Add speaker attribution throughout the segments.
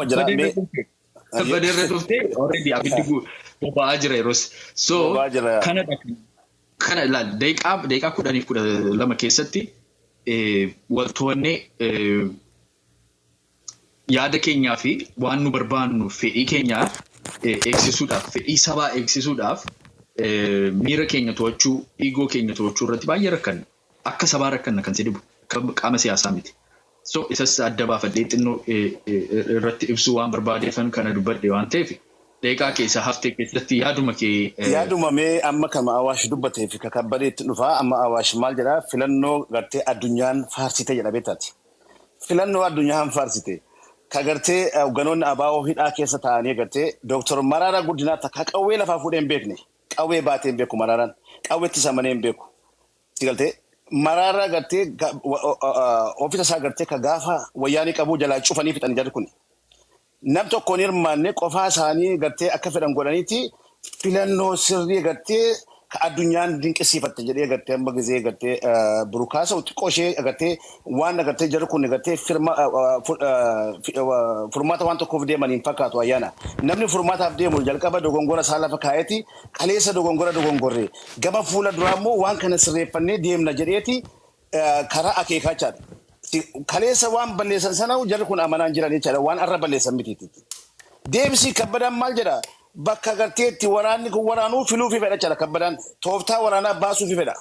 Speaker 1: Wajjira mee
Speaker 2: Badeerra dhuftee already abiddi boba'aa jira yeroos. So kana ilaali daqiiqaa 10-12 keessatti wantoonni yaada keenyaa fi waan nu barbaannu fedhii keenyaa eegsisuudhaaf fedhii sabaa eegsisuudhaaf miira keenya to'achuu ego keenya to'achuu irratti baay'ee rakkanna. Akka sabaa rakkanna kan si dhibu qaama siyaasaa miti. So isas adda baafadhee xinnoo irratti ibsuu waan barbaadeefan kana dubbadhe waan ta'eef daqiiqaa keessa haftee keessatti yaaduma kee
Speaker 1: yaaduma mee amma kama Awaash dubbatee fi kakabbadeetti dhufaa amma Awaash maal jedhaa filannoo gartee addunyaan faarsite jedha beektaati. Filannoo addunyaan faarsite ka gartee hogganoonni abaa'oo hidhaa keessa taa'anii gartee Dooktor Mararaa Guddinaa takka qawwee lafaa fuudhee hin beekne qawwee baatee hin beeku Mararaan qawweetti samanee hin beeku. Si galtee Mararaa gartee ofiisa isaa gartee ka gaafa wayyaanii qabuu jalaa cufanii fixanii jedhu kun. Nam tokkoon hirmaanne qofaa isaanii gartee akka fedhan godhaniiti filannoo sirrii gartee ka addunyaan dinqisiifatte jedhee gartee amma gizee gartee burukaasa xiqqoo ishee gartee waan gartee jedhu kun gartee furmaata waan tokkoof deemaniin fakkaatu ayyaana. Namni furmaataaf deemu jalqaba dogongora isaa lafa kaa'eeti kaleessa dogongorre gama fuula duraa immoo waan kana sirreeffannee deemna jedheeti karaa akeekaachaadha. Kaleessa waan balleessan sana jarri kun amanaan jiran jechaadha waan arra balleessan mitiiti. Deebisii kabbadaan maal jedha bakka garteetti waraanni kun waraanuu filuu fi fedha jechaadha kabbadaan tooftaa waraanaa baasuu fi fedha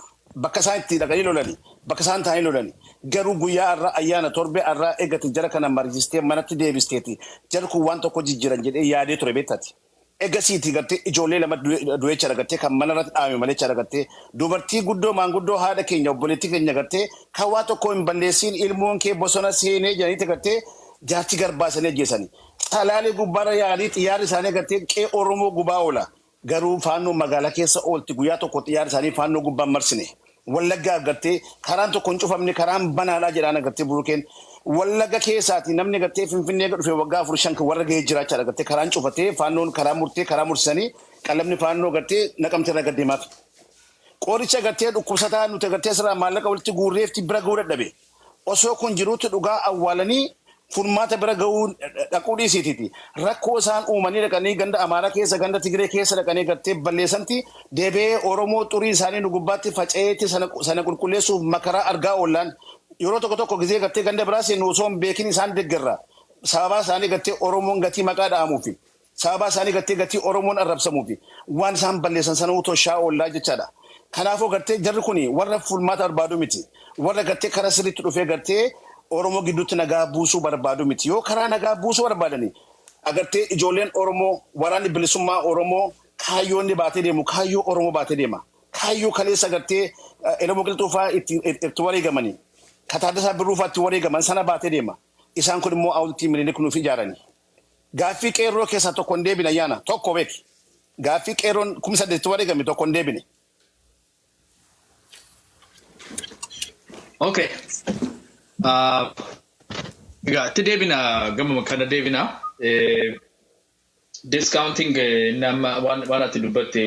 Speaker 1: bakka isaan itti dhaqanii lolani bakka isaan taa'anii lolani garuu guyyaa arraa ayyaana torbee arraa eeggate jara kana marjistee manatti deebisteeti jarri kun waan tokko jijjiiran jedhee yaadee ture beektati. Eegasiiti gartee ijoollee lama du'echa gartee kan mana irratti dhaame malee jecha gartee dubartii guddoo maanguddoo haadha keenya obboleettii keenya gartee kan waa tokko hin balleessiin ilmoon kee bosona seenee jedhaniiti gartee jaartii garbaasanii ajjeesanii. Talaalee gubbaarra yaa'anii xiyyaarri isaanii gartee qe'ee Oromoo gubaa oola. Garuu faannoo magaalaa keessa oolti guyyaa tokko xiyyaarri isaanii faannoo gubbaan marsine. Wallaggaa gartee karaan tokko hin cufamne karaan banaadhaa jedhaan gartee burukeen. Wallagga keessaati namni gartee Finfinnee dhufe waggaa 4-5 warra gahee jiraachaa gartee karaan cufatee faannoon karaa mursanii qalamni faannoo gartee naqamtee irra gaddeemaaf. Qoricha gartee dhukkubsataa nuti gartee sirraa maallaqa walitti guurreefti bira gahuu dadhabe. Osoo kun jiruutti dhugaa awwaalanii furmaata bira gahuu dhaquu dhiisiitiiti. Rakkoo isaan uumanii dhaqanii ganda Amaaraa keessa ganda Tigree keessa dhaqanii gartee balleessanti deebi'ee Oromoo xurii isaanii nu gubbaatti faca'eetti sana qulqulleessuuf makaraa argaa oollaan. Yeroo tokko gizee gartee ganda biraas nu osoo hin beekin isaan deeggarra. Sababa isaanii gartee Oromoon gatii maqaa dha'amuufi. Sababa isaanii gartee gatii Oromoon arrabsamuufi. Waan isaan balleessan sana utoo shaa oollaa jechaadha. Kanaafuu gartee jarri kuni warra fulmaata barbaadu miti. Warra gartee karaa sirriitti dhufee gartee Oromoo gidduutti nagaa buusuu barbaadu miti. Yoo karaa nagaa buusuu barbaadani agartee ijoolleen Oromoo waraanni bilisummaa Oromoo kaayyoo inni baatee deemu kaayyoo Oromoo baatee deema. Kaayyoo kaleessa gartee Oromoo qilxuufaa itti wareegamanii. Kataaddasaa birruufaatti wareegaman sana baatee deema. Isaan kun immoo awultii Minilik nuuf ijaarani. Gaaffii qeerroo keessaa tokko hin deebine ayyaana tokko beeki. Gaaffii qeerroon 18 wareegame tokko hin deebine.
Speaker 2: Okay. Itti deebina gama kana deebina. Discounting nama waan ati dubbatte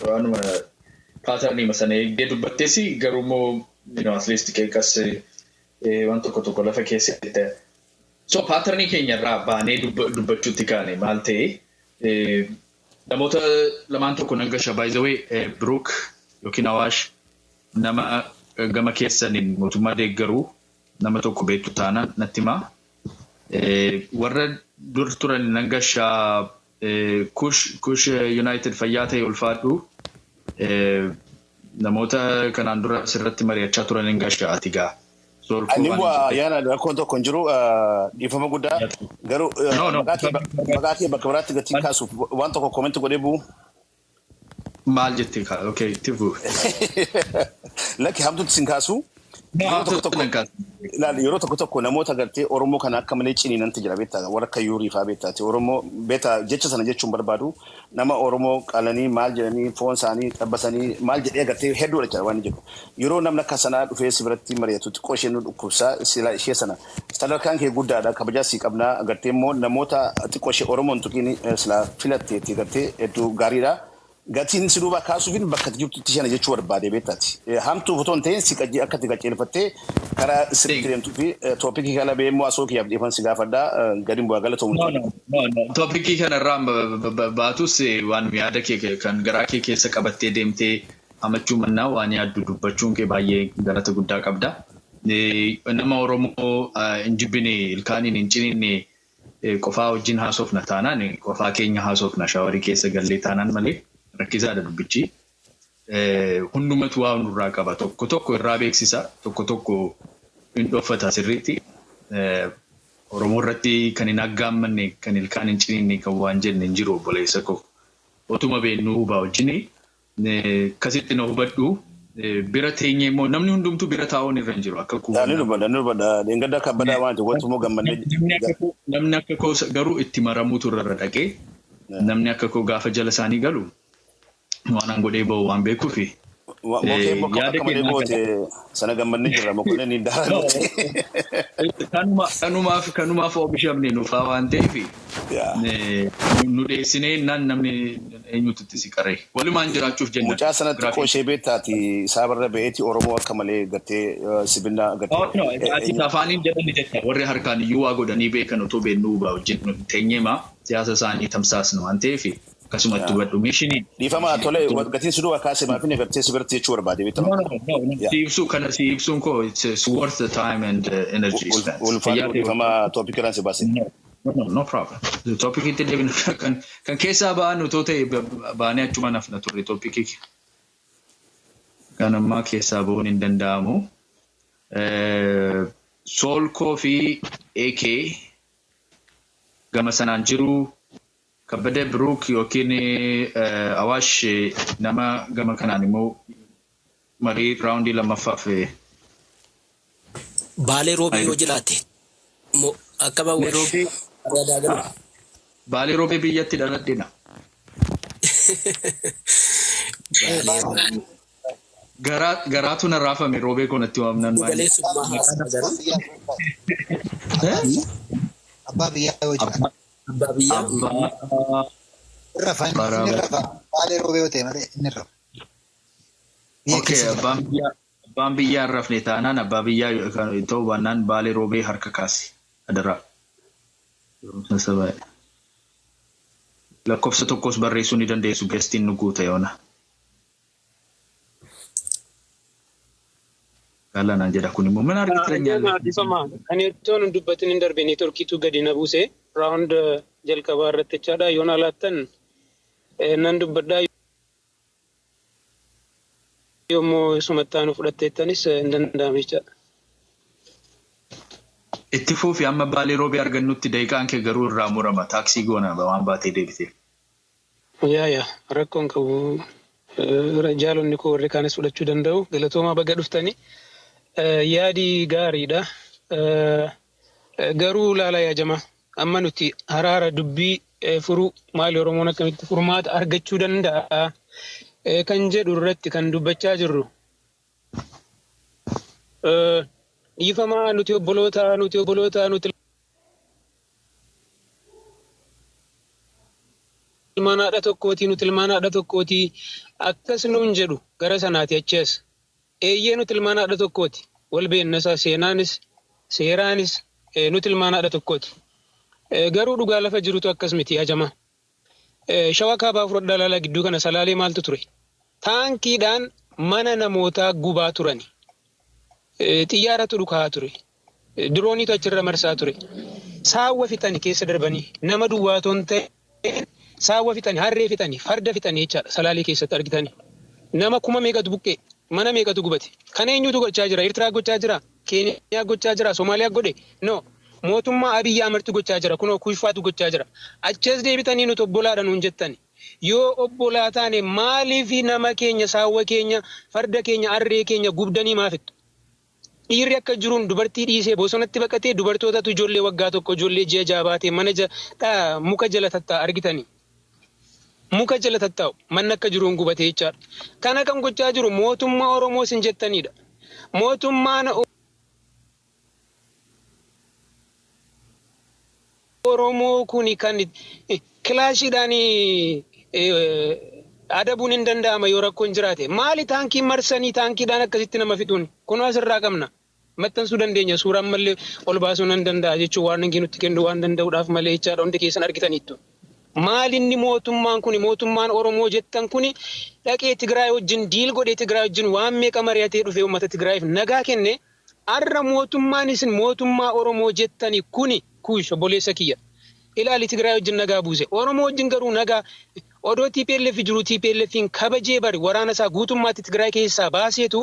Speaker 2: waanuma paaternii masana eegdee dubbatteesi garuumoo at least keekas waan tokko lafa keessatti ta'e. So paaternii keenya irraa baanee dubbachuutti kaane maal ta'e namoota lamaan tokko nan gasha by the way Brook yookiin Awaash nama gama keessaniin mootummaa deeggaruu nama tokko beektu taana natti himaa. Warra dur turan nan gasha Kush United fayyaa ta'e ulfaadhu. Namoota kanaan dura sirratti mari'achaa turan hin gasha ati gaa.
Speaker 1: Ani waa yaana rakkoon tokko hin jiru dhiifama guddaa garuu maqaa kee bakka biraatti gatii kaasuuf waan tokko koomenti godhee bu'u.
Speaker 2: Maal jettee kaa? Okay, itti bu'u.
Speaker 1: Lakki hamtuutti sin kaasu. Yeroo tokko namoota gartee Oromoo kana akka malee ciniinanti jira beektaa warra akka yuurii fa'aa beektaati. Oromoo beektaa jecha sana jechuun barbaadu nama Oromoo qalanii maal jedhanii foon isaanii xabbatanii maal jedhee gartee hedduudha jira waan jedhu. Yeroo namni akka sanaa dhufee si biratti mari'atu xiqqoo ishee nu dhukkubsaa sila ishee sana sadarkaan kee guddaadha kabajaa sii qabnaa gartee immoo namoota xiqqoo ishee Oromoon tuqiin sila filatteetti gartee hedduu gaariidha. gatiin si duuba kaasuufin bakka jirtutti shana jechuu barbaade beektaati. Hamtuu fotoon ta'een si akkatti qaceelfattee karaa sirriitti deemtuu fi tooppikii kana beemmoo asoo kiyyaaf dhiifan si gaafadhaa gadi bu'aa galatoomuu.
Speaker 2: Tooppikii kanarraa baatus waan yaada kee kan garaa kee keessa qabattee deemtee hamachuu mannaa waan yaaddu dubbachuun kee baay'ee galata guddaa qabda. Nama Oromoo hin jibbine ilkaaniin hin ciniinne qofaa wajjin haasofna taanaan qofaa keenya haasofna shaawarii keessa gallee taanaan malee rakkisaadha dubbichi. Hundumatu waa nurraa qaba tokko irraa beeksisa tokko hin dhoffata sirriitti. Oromoo irratti kan hin aggaammanne kan ilkaan hin ciniinne kan waan jenne hin jiru obboleessa koo. Otuma beennuu hubaa wajjin akkasitti na hubadhu. Bira teenyee immoo namni hundumtuu bira taa'uun irra hin jiru akka kuufama.
Speaker 1: Deengadda kabbadaa waan ta'eef wanti immoo gammannee.
Speaker 2: Namni akka koo garuu itti maramuutu irra dhaqee namni akka koo gaafa jala isaanii galu waan an godhee bahu waan beekuufi.
Speaker 1: Mokeen bakka akka malee goote sana gammannee jirra mokoleen hin daaraa.
Speaker 2: Kanumaaf oomishamne nufaa waan ta'eef nu dhiyeessinee namni eenyutu itti si qaree walumaan jiraachuuf jenna.
Speaker 1: Mucaa sanatti xiqqoo ishee beektaati saabarra ba'eeti Oromoo akka malee gattee sibinnaa gattee.
Speaker 2: Afaaniin jedhani jecha warri harkaan iyyuu waa godhanii beekan otoo beennuu hubaa wajjin teenyeema siyaasa isaanii tamsaasna waan ta'eef akkasumatti hubadhu meeshinii.
Speaker 1: Dhiifama tole gatiin si duuba kaasee maafin eegartee si biratti jechuu barbaade beekama.
Speaker 2: Si ibsuun koo it's worth the time and energy spent.
Speaker 1: Ulfaatu dhiifama toopikiraan si baase.
Speaker 2: No problem. Toopikii itti deebina kan keessaa ba'an otoo ta'e baanee achuma nafna turre toopikii. Kan ammaa keessaa ba'uun hin danda'amu. Soolkoo fi AK gama sanaan jiru Kabbadee Biruuk yookiin Awaash nama gama kanaan immoo marii raawundii lammaffaaf.
Speaker 3: Baalee Roobee yoo jiraate akka baawwash.
Speaker 2: Baalee Roobee biyyatti dhaladheena. Garaatu na raafame Roobee kunatti waamnan maali?
Speaker 4: Abbaa biyyaa yoo jiraate.
Speaker 3: Abbaa biyyaa.
Speaker 4: Baalee Roobee yoo ta'e malee inni rafa.
Speaker 2: Okay, abbaan biyyaa hin rafne taanaan abbaa biyyaa ta'uu baannaan Baalee Roobee harka kaasi adaraa. Lakkoofsa tokkos barreessuu ni dandeessu gestiin nu guuta yoona. Gaalanaan jedha kun immoo mana argitan
Speaker 5: nyaanni. Kan ittoon hin dubbatin hin darbe neetworkiitu gadi na buuse raawund jalqabaa irratti jechaadha yoona laattan nan dubbadhaa yommuu sumattaanu fudhatteettanis hin danda'ame jechaadha.
Speaker 2: Itti fuufi amma Baalee Roobee argannutti daqiiqaan kee garuu irraa murama taaksii goona waan baatee deebitee.
Speaker 5: Yaa rakkoon qabu jaalonni koo warri kaanis fudhachuu danda'u galatoomaa baga dhuftanii yaadi gaariidha. Garuu laala yaa jamaa amma nuti haraara dubbii furuu maali Oromoon akkamitti furmaata argachuu danda'a kan jedhu irratti kan dubbachaa jirru. Dhiifamaa nuti obboloota ilmaanaadha tokkooti akkas nuun jedhu gara sanaati achees eeyyee nuti ilmaanaadha tokkooti wal beennasaa seenaanis seeraanis nuti ilmaanaadha tokkooti garuu dhugaa lafa jirutu akkas miti ajamaa shawaa kaabaa fudhadhaa laalaa gidduu kana salaalee maaltu ture taankiidhaan mana namootaa gubaa turani. Xiyyaaratu dhukaa ture. Dirooniitu achirra marsaa ture. Saawwa fixanii keessa darbanii nama duwwaatoon ta'e saawwa fixanii harree fixanii farda fixanii jechaadha salaalee keessatti argitanii. Nama kuma meeqatu buqqee mana meeqatu gubate. Kan eenyutu gochaa jira? Eertiraa gochaa jira? Keeniyaa gochaa jira? Somaaliyaa godhe? No. Mootummaa Abiyyi Ahmedtu gochaa jira. Kunoo Kushfaatu gochaa jira. Achees deebitanii nuti obbolaadha nuun jettani. Yoo obbolaa taane maaliif nama keenya saawwa keenya farda keenya harree keenya gubdanii maafittu? Dhiirri akka jiruun dubartii dhiisee bosonatti baqatee dubartootatu ijoollee waggaa tokko ijoollee ji'a jaha baatee mana muka jala tattaa'u argitanii. Muka jala tattaa'u manni akka jiruun gubatee jechaadha. Kana kan gochaa jiru mootummaa Oromoo sin jettanidha. Mootummaan Oromoo kuni kan kilaashiidhaan adabuun hin danda'ama yoo rakkoon jiraate maali taankii marsanii taankiidhaan akkasitti nama fixuun kun asirraa qabna maxxansuu dandeenya suuraan malee ol baasuu nan danda'a jechuun waan inni nutti kennu waan danda'uudhaaf malee jechaadha hundi keessan argitaniittu. Maalinni mootummaan Oromoo jettan kuni dhaqee Tigraay wajjin diil godhee Tigraay wajjin waan meeqa mari'atee dhufee uummata Tigraayiif nagaa kenne har'a mootummaan isin mootummaa Oromoo jettani kuni kuush obboleessa kiyya. Ilaali Tigraay wajjin nagaa buuse. Oromoo wajjin garuu nagaa odoo TPLF jiru TPLFin kabajee bari waraana isaa guutummaatti Tigraay keessaa baaseetu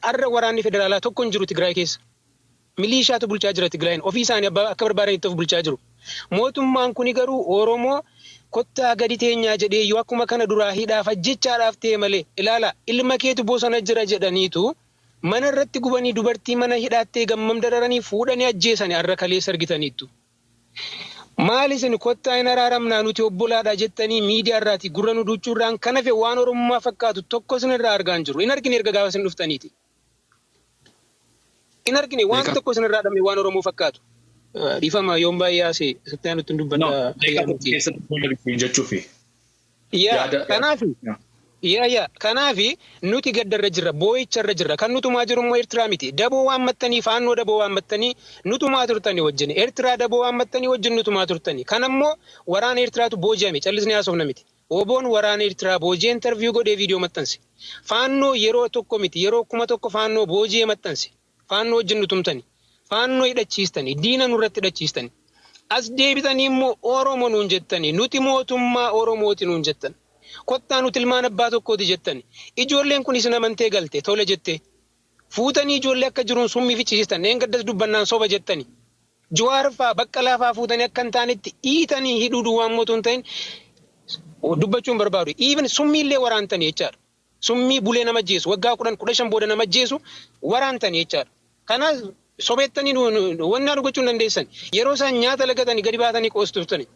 Speaker 5: har'a waraanni federaalaa tokko hin jiru Tigraay keessa. Milishaatu bulchaa jira Tigraayin ofii isaanii akka barbaadanitti of bulchaa jiru. Mootummaan kuni garuu Oromoo kottaa gadi teenyaa jedhee yoo akkuma kana duraa hidhaaf ajjechaadhaaf ta'e malee ilaala ilma keetu bosona jira jedhaniitu mana irratti gubanii dubartii mana hidhaattee gammam dararanii fuudhanii ajjeesanii har'a kaleessa argitaniittu. Maal isin kottaa hin araaramnaa nuti obbolaadha jettanii miidiyaa irraati gurra nu duuchuurraan kan hafe waan Oromummaa fakkaatu tokko isin irraa argaa hin jiru. Hin argine erga gaafa isin dhuftaniiti. Hin argine waan tokko isin irraa dhabame waan Oromoo fakkaatu. Rifama yoon baay'ee asii sittaan nutti hin dubbanna. Kanaafi nuti gaddarra jirra boo'icharra jirra kan nutumaa jiru immoo Eertiraa miti. Daboo waan mattanii faannoo daboo waan mattanii nutumaa turtanii wajjin Eertiraa daboo waan mattanii wajjin nutumaa turtanii. Kanammoo waraana Eertiraatu booji'ame callisnee haasofna miti. Oboon waraana Eertiraa booji'ee interviyuu godhee viidiyoo maxxanse. Faannoo yeroo tokko miti yeroo 1,000 faannoo booji'ee maxxanse. Faannoo wajjin nutumtanii. Faannoo hidhachiistanii diina nurratti hidhachiistanii. As deebitanii immoo Oromoo nuun jettanii nuti mootummaa Oromooti nuun jettan. Kottaa nuti ilmaan abbaa tokkooti jettani. Ijoolleen kun isin amantee galte tole jettee. Fuutanii ijoollee akka jiruun summii fichisiistan gaddas dubbannaan soba jettani. Jawaar fa'aa Baqqalaa fa'aa fuutanii akka hin taanetti hiitanii hidhuu duwwaan mootuu hin ta'in dubbachuun barbaadu. Even summiillee waraantanii jechaadha. Summii bulee nama ajjeesu waggaa 10-15 booda nama ajjeesu waraantanii jechaadha. Kanaaf sobeettanii wannaa dhugachuu hin dandeessan. Yeroo isaan nyaata lagatanii gadi baatanii qoostuftani.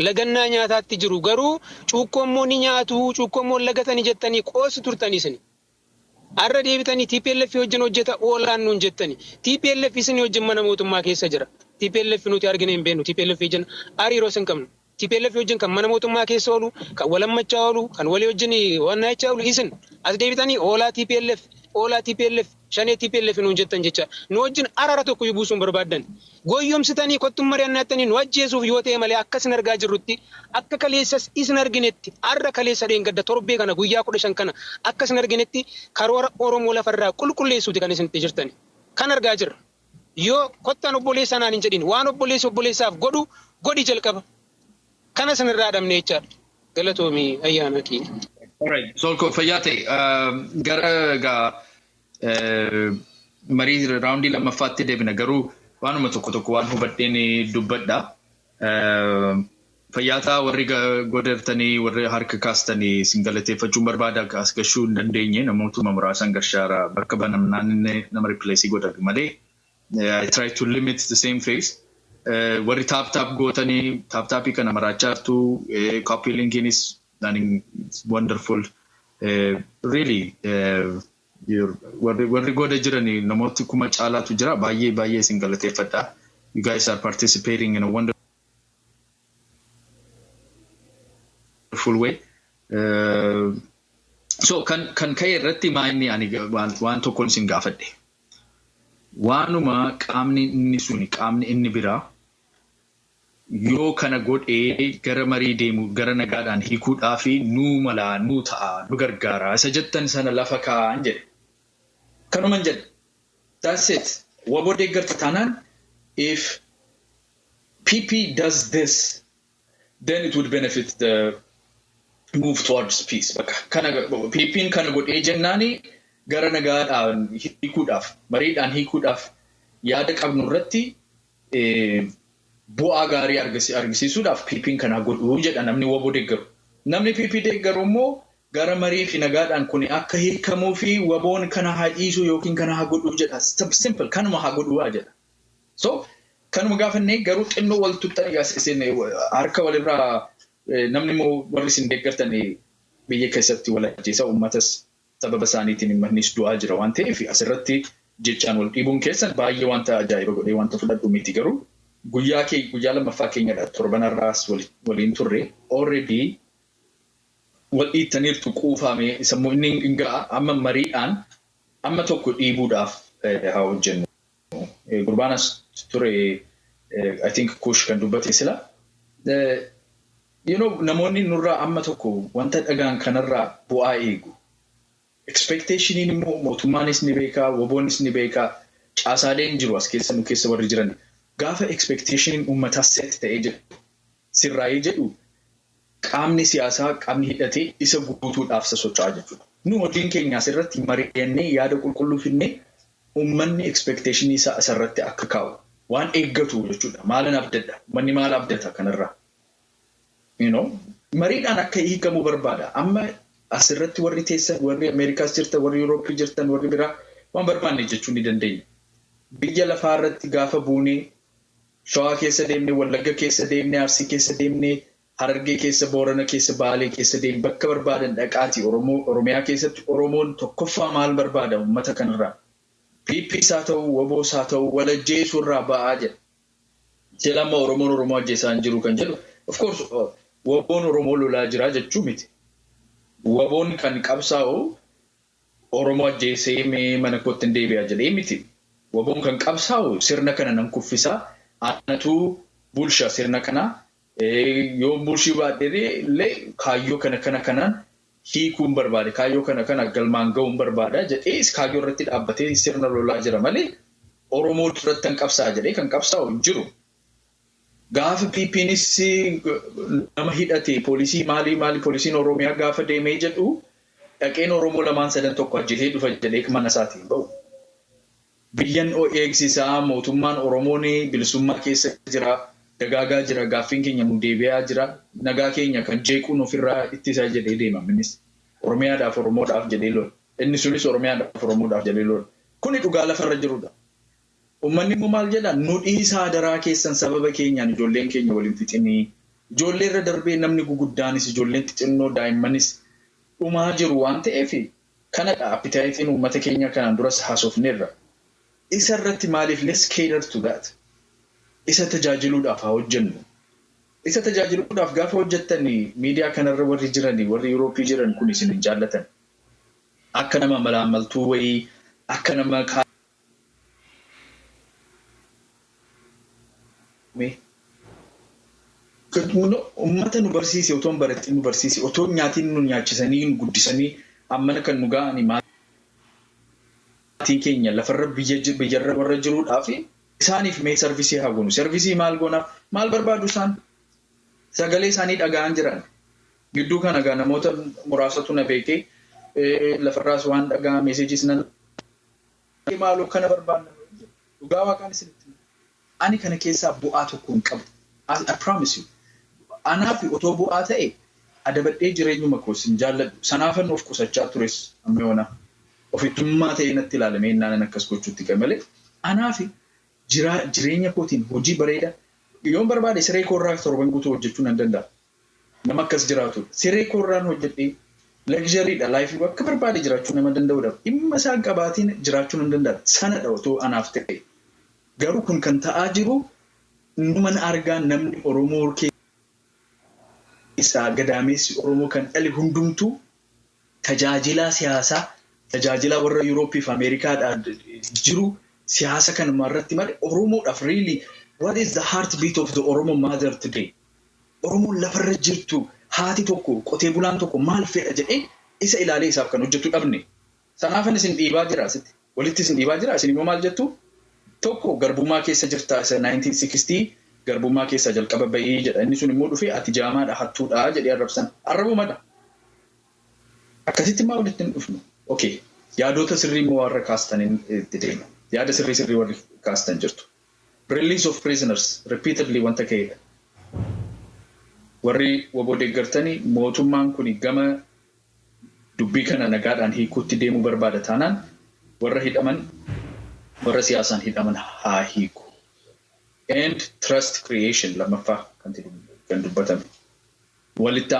Speaker 5: Lagannaa nyaataatti jiru garuu cuukkoommoo ni nyaatu cuukkoommoo lagatanii jettanii qoosu turtanii isin. Har'a deebitanii TPLF wajjin hojjeta oolaan nuun jettanii. TPLF isin wajjin mana mootummaa keessa jira. TPLF nuti argine hin beeknu. TPLF wajjin hariiroo isin qabnu. TPLF wajjin kan mana mootummaa keessa oolu, kan walammachaa oolu, kan walii wajjin wannaachaa oolu isin. As deebitanii oolaa TPLF shanee TPLF nuun jettan jecha. Nu wajjin araara tokko buusuun barbaaddan. Goyyomsitanii kottuun mari'annattanii nu ajjeesuuf yoo ta'e malee akka isin argaa jirrutti akka kaleessas isin arginetti har'a kaleessa dheengadda torbee kana guyyaa 15 kana akka isin arginetti karoora Oromoo lafarraa qulqulleessuuti kan isin itti jirtani. Kan argaa jirra. Yoo kottaan obboleessaa naan hin jedhin waan obboleessaaf godhu godhi jalqaba. Kana isin irraa dhabne jechaadha. Galatoomii ayyaana keenya.
Speaker 2: Alright, Solko fayyaa ta'e gara marii raawundii lammaffaatti deebina garuu waanuma tokko waan hubadheen dubbadha. Fayyaataa warri godartanii warri harka kaastanii isin galateeffachuun barbaada as gashuu hin dandeenye namootuma muraasan garshaara bakka banamnaan nama ripileesii godhan malee I try to limit the same face. Warri taap gootanii taapii kana maraachaa jirtu copy linkiinis wonderful. Really warri goda jiranii namooti kuma caalaatu jira baay'ee isin galateeffadha. You guys are participating in a wonderful way. So kan ka'e irratti maa'inni ani waan tokkoon isin gaafadhe. Waanuma qaamni inni biraa yoo kana godhee gara marii deemu gara nagaadhaan hiikuudhaa fi nuu malaa nuu ta'a nu gargaara isa jettan sana lafa kaa'an jedhe. Kanuman jedhe. That's it. Waboo deeggarta taanaan if PP does this then it would benefit the move towards peace. PP'n kana godhee jennaani gara nagaadhaan hiikuudhaaf mariidhaan hiikuudhaaf yaada qabnu irratti bu'aa gaarii argisiisuudhaaf PP'n kana godhuu jedha namni waboo deeggaru. Namni PP deeggaru immoo gara marii fi nagaadhaan kun akka hiikamuu fi waboon kana haa dhiisuu yookiin kana haa godhuu jedha. Simple kanuma haa godhuu jedha. So kanuma gaafannee garuu xinnoo wal tuttanii harka walirraa namni immoo warri isin deeggartan biyya keessatti wal ajjeesa uummatas sababa isaaniitiin mannis du'aa jira waan ta'eef asirratti jechaan wal dhiibuun keessan baay'ee wanta ajaa'iba godhee wanta fudhadhu miti garuu guyyaa lammaffaa keenyadha torbanarraas waliin turre already wal dhiittaniirtu quufame sammuu inni hingaa amma mariidhaan amma tokko dhiibuudhaaf haa hojjennu. Gurbaanas ture I think Kush kan dubbate sila. Namoonni nurraa amma tokko wanta dhagaan kanarraa bu'aa eegu. Expectationiin immoo mootummaanis ni beekaa, WBOnis ni beekaa, caasaaleen jiru as keessa nu keessa warri jiran. Gaafa expectationiin uummataa set ta'ee jedhu sirraa'ee jedhu qaamni siyaasaa qaamni hidhatee isa guutuudhaaf socho'aa jechuudha. Nu hojiin keenya asirratti mari'annee yaada qulqulluu finnee uummanni expectationii isaa asirratti akka kaa'u waan eeggatu jechuudha. Maalan abdadha? Uummanni maal abdata kanarraa? Mariidhaan akka hiikamu barbaada. Amma asirratti warri teessan, warri Ameerikaas jirtan, warri Yurooppii jirtan, warri biraa waan barbaanne jechuu ni dandeenya. Biyya lafaa irratti gaafa buunee Shawaa keessa deemnee, Wallagga keessa deemnee, Arsii keessa deemnee, Harargee keessa, Boorana keessa, Baalee keessa deemnee bakka barbaadan dhaqaati. Oromiyaa keessatti Oromoon tokkoffaa maal barbaada uummata kanarraa? PPs haa ta'u, WBOs haa ta'u, walajjeesuu irraa ba'aa jedha. Jedhama Oromoon Oromoo ajjeesaa hin jiru kan jedhu. Of course, WBOn Oromoo lolaa jira jechuu miti. WBOn kan qabsaa'u Oromoo ajjeesee mana kootti hin deebi'a jedhee miti. WBOn kan qabsaa'u sirna kana nan kuffisaa. Anatu bulsha sirna kana yoo bulshii baadhee illee kaayyoo kanaan hiikuun barbaade. Kaayyoo kana galmaan ga'uun barbaada jedhee kaayyoo irratti dhaabbatee sirna lolaa jira malee Oromoo irratti kan qabsaa jedhee kan qabsaa'u hin jiru. Gaafa PPnis nama hidhate poolisii maali poolisiin Oromiyaa gaafa deemee jedhu dhaqeen Oromoo lamaan sadan tokko ajjeesee dhufa jedhee mana isaatiin ba'u. Biyyan eegsisaa mootummaan Oromoon bilisummaa keessa jira, dagaagaa jira, gaaffiin keenya nu deebi'aa jira, nagaa keenya kan jeequun ofirraa ittisaa jedhee deema innis. Oromiyaadhaaf Oromoodhaaf jedhee lola. Inni sunis Oromiyaadhaaf Oromoodhaaf jedhee lola. Kuni dhugaa lafarra jirudha. Uummanni immoo maal jedha? Nu dhiisaa daraa keessan sababa keenyaan ijoolleen keenya waliin fixinii. Ijoollee irra darbee namni guguddaanis ijoolleen xixinnoo daa'immanis dhumaa jiru waan ta'eef kanadha appitaayitiin uummata keenya kanaan duras haasofneerra. Isa irratti maaliif let's cater to that? Isa tajaajiluudhaaf haa hojjennu. Isa tajaajiluudhaaf gaafa hojjettanii miidiyaa kanarra warri jiranii warri Yurooppii jiran kun isin hin jaallatan. Akka nama malaamaltuu wayii akka nama uummata nu barsiise otoo hin baratin nu barsiise otoo nyaatiin nu nyaachisanii nu guddisanii ammana kan nu ga'anii maatii keenya lafarra biyyarra warra jiruudhaaf isaaniif mee sarvisii haa goonu. Sarvisii maal goonaaf maal barbaadu isaan? Sagalee isaanii dhaga'an jiran. Gidduu kana gaa namoota muraasatu na beekee lafarraas waan dhaga'aa meeseejis nan maaloo kana barbaadna. Dhugaa waaqaan isinitti. Ani kana keessaa bu'aa tokko hin qabu. I promise you. Anaaf otoo bu'aa ta'e adabadhee jireenyuma koos hin jaalladhu. Sanaafan of qusachaa tures ammeewwana. Ofittummaa ta'ee natti ilaalamee innaan akkas gochuutti malee. Anaaf jireenya kootiin hojii bareeda. Yoon barbaade siree koorraa torban guutuu hojjechuu nan danda'a. Nama akkas jiraatu. Siree koorraan hojjedhee luxuryidha. Laayifii bakka barbaade jiraachuu nama danda'udha. Dhimma isaan qabaatiin jiraachuu nan danda'a. Sanadha otoo anaaf ta'e. Garuu kun kan ta'aa jiru numan argaa namni Oromoo keessaa gadaamessi Oromoo kan dhali hundumtuu tajaajilaa siyaasaa tajaajilaa warra Yurooppii fi Ameerikaadhaan jiru siyaasa kanuma irratti malee Oromoodhaaf really what is the heartbeat of the Oromo mother today? Oromoon lafarra jirtu haati tokko qotee bulaan tokko maal fedha jedhee isa ilaalee isaaf kan hojjetu dhabne. Sanaafan isin dhiibaa jira asitti. Walitti isin dhiibaa jira. Isin immoo maal jettu? Tokko garbummaa keessa jirta isa 1960 garbummaa keessa jalqaba ba'ee jedha. Inni sun immoo dhufee ati jaamaadha hattuudha jedhee arrabsan. Arrabumadha. Akkasitti maa walitti hin dhufnu? Okay. Yaadota sirrii immoo warra kaastan itti deema. Yaada sirrii warri kaastan jirtu. Release of prisoners repeatedly wanta ka'edha. Warri WBO deeggartanii mootummaan kun gama dubbii kana nagaadhaan hiikuutti deemuu barbaada taanaan warra hidhaman warra siyaasaan hidhaman haa hiiku. And trust creation lammaffaa kan dubbatame.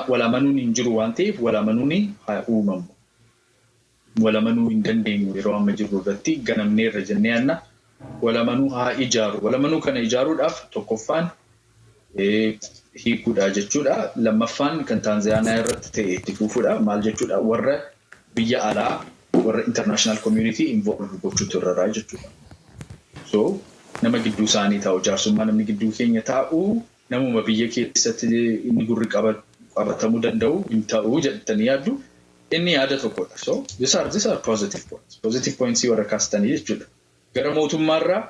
Speaker 2: Walamanuun hin jiru waan ta'eef walamanuun haa uumamu. Walamanuu hin dandeenyu yeroo amma jirru irratti ganamneerra jennee anna walamanuu haa ijaaru. Walamanuu kana ijaaruudhaaf tokkoffaan hiikuudha jechuudha. Lammaffaan kan Taanzaaniyaa irratti ta'e itti fufuudha. Maal jechuudha warra biyya alaa warra international community involve gochuutu irraa jechuudha. So nama gidduu isaanii taa'u jaarsummaa namni gidduu keenya taa'u namuma biyya keessatti inni gurri qabatamuu danda'u hin ta'u jedhanii yaaddu. Inni yaada tokkodha. So these are positive points. Positive points warra kaastanii jechuudha. Gara mootummaarraa